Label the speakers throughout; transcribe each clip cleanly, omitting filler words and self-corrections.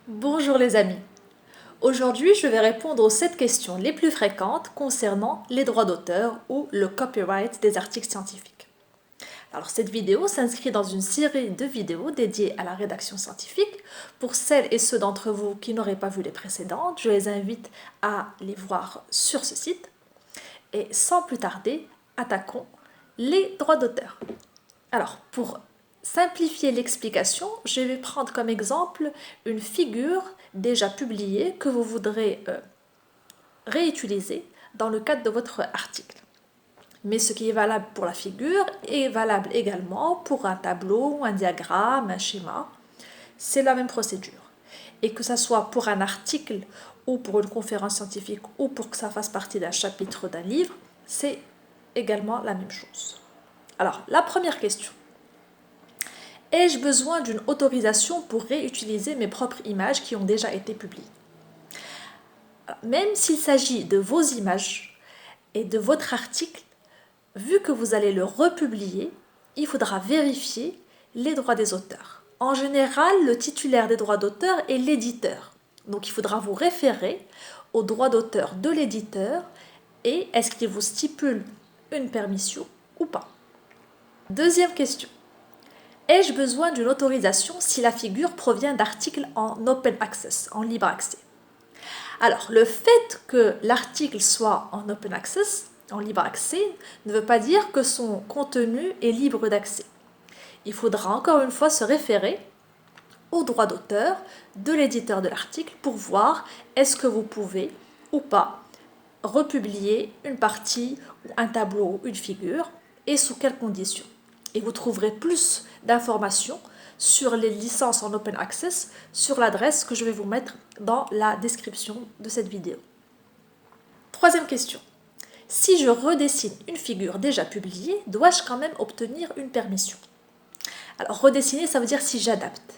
Speaker 1: Bonjour les amis. Aujourd'hui, je vais répondre aux 7 questions les plus fréquentes concernant les droits d'auteur ou le copyright des articles scientifiques. Alors cette vidéo s'inscrit dans une série de vidéos dédiées à la rédaction scientifique. Pour celles et ceux d'entre vous qui n'auraient pas vu les précédentes, je les invite à les voir sur ce site. Et sans plus tarder, attaquons les droits d'auteur. Alors, pour simplifier l'explication, je vais prendre comme exemple une figure déjà publiée que vous voudrez réutiliser dans le cadre de votre article. Mais ce qui est valable pour la figure est valable également pour un tableau, un diagramme, un schéma. C'est la même procédure. Et que ce soit pour un article ou pour une conférence scientifique ou pour que ça fasse partie d'un chapitre d'un livre, c'est également la même chose. Alors, la première question. Ai-je besoin d'une autorisation pour réutiliser mes propres images qui ont déjà été publiées? Même s'il s'agit de vos images et de votre article, vu que vous allez le republier, il faudra vérifier les droits des auteurs. En général, le titulaire des droits d'auteur est l'éditeur. Donc il faudra vous référer aux droits d'auteur de l'éditeur et est-ce qu'il vous stipule une permission ou pas. Deuxième question. Ai-je besoin d'une autorisation si la figure provient d'articles en open access, en libre accès? Alors, le fait que l'article soit en open access, en libre accès, ne veut pas dire que son contenu est libre d'accès. Il faudra encore une fois se référer aux droits d'auteur de l'éditeur de l'article pour voir est-ce que vous pouvez ou pas republier une partie, un tableau, une figure et sous quelles conditions. Et vous trouverez plus d'informations sur les licences en open access sur l'adresse que je vais vous mettre dans la description de cette vidéo. Troisième question. Si je redessine une figure déjà publiée, dois-je quand même obtenir une permission? Alors, redessiner, ça veut dire si j'adapte.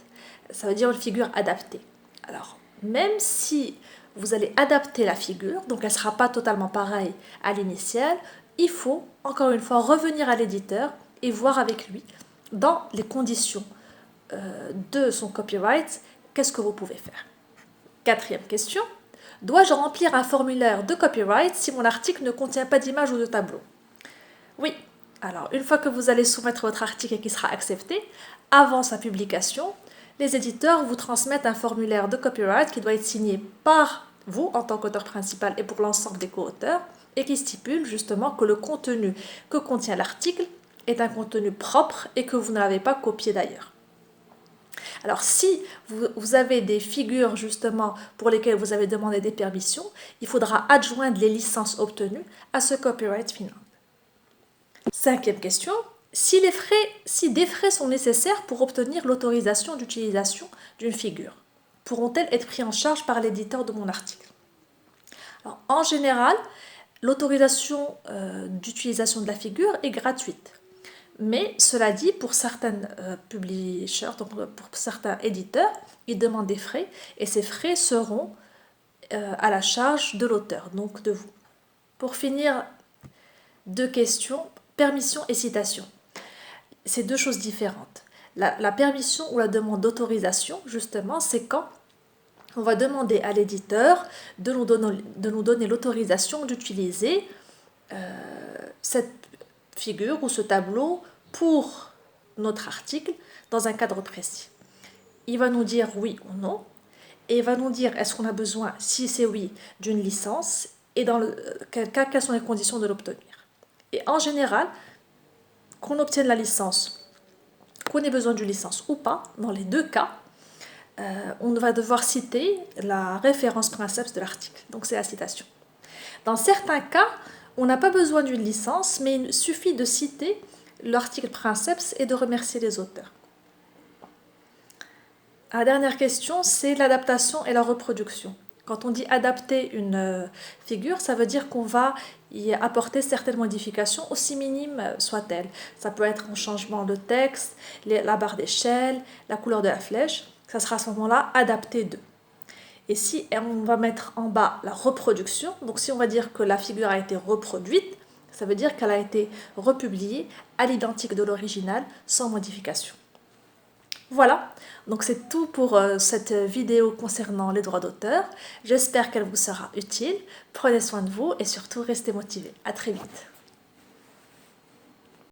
Speaker 1: Ça veut dire une figure adaptée. Alors, même si vous allez adapter la figure, donc elle ne sera pas totalement pareille à l'initiale, il faut, encore une fois, revenir à l'éditeur et voir avec lui, dans les conditions de son copyright, qu'est-ce que vous pouvez faire. Quatrième question. Dois-je remplir un formulaire de copyright si mon article ne contient pas d'image ou de tableau? Oui. Alors, une fois que vous allez soumettre votre article et qu'il sera accepté, avant sa publication, les éditeurs vous transmettent un formulaire de copyright qui doit être signé par vous en tant qu'auteur principal et pour l'ensemble des co-auteurs et qui stipule justement que le contenu que contient l'article est un contenu propre et que vous ne l'avez pas copié d'ailleurs. Alors si vous avez des figures justement pour lesquelles vous avez demandé des permissions, il faudra adjoindre les licences obtenues à ce copyright final. Cinquième question. Si des frais sont nécessaires pour obtenir l'autorisation d'utilisation d'une figure, pourront-elles être pris en charge par l'éditeur de mon article? Alors, en général, l'autorisation d'utilisation de la figure est gratuite. Mais cela dit, pour certains publishers, donc pour certains éditeurs, ils demandent des frais et ces frais seront à la charge de l'auteur, donc de vous. Pour finir, 2 questions, permission et citation. C'est 2 choses différentes. La permission ou la demande d'autorisation, justement, c'est quand on va demander à l'éditeur de nous donner l'autorisation d'utiliser cette figure ou ce tableau pour notre article dans un cadre précis. Il va nous dire oui ou non et il va nous dire est-ce qu'on a besoin, si c'est oui, d'une licence et dans quel cas, quelles sont les conditions de l'obtenir. Et en général, qu'on obtienne la licence, qu'on ait besoin d'une licence ou pas, dans les 2 cas, on va devoir citer la référence princeps de l'article. Donc c'est la citation. Dans certains cas, on n'a pas besoin d'une licence, mais il suffit de citer l'article princeps et de remercier les auteurs. La dernière question, c'est l'adaptation et la reproduction. Quand on dit adapter une figure, ça veut dire qu'on va y apporter certaines modifications, aussi minimes soient-elles. Ça peut être un changement de texte, la barre d'échelle, la couleur de la flèche. Ça sera à ce moment-là adapté de. Et si on va mettre en bas la reproduction, donc si on va dire que la figure a été reproduite, ça veut dire qu'elle a été republiée à l'identique de l'original sans modification. Voilà, donc c'est tout pour cette vidéo concernant les droits d'auteur. J'espère qu'elle vous sera utile. Prenez soin de vous et surtout restez motivés. À très vite.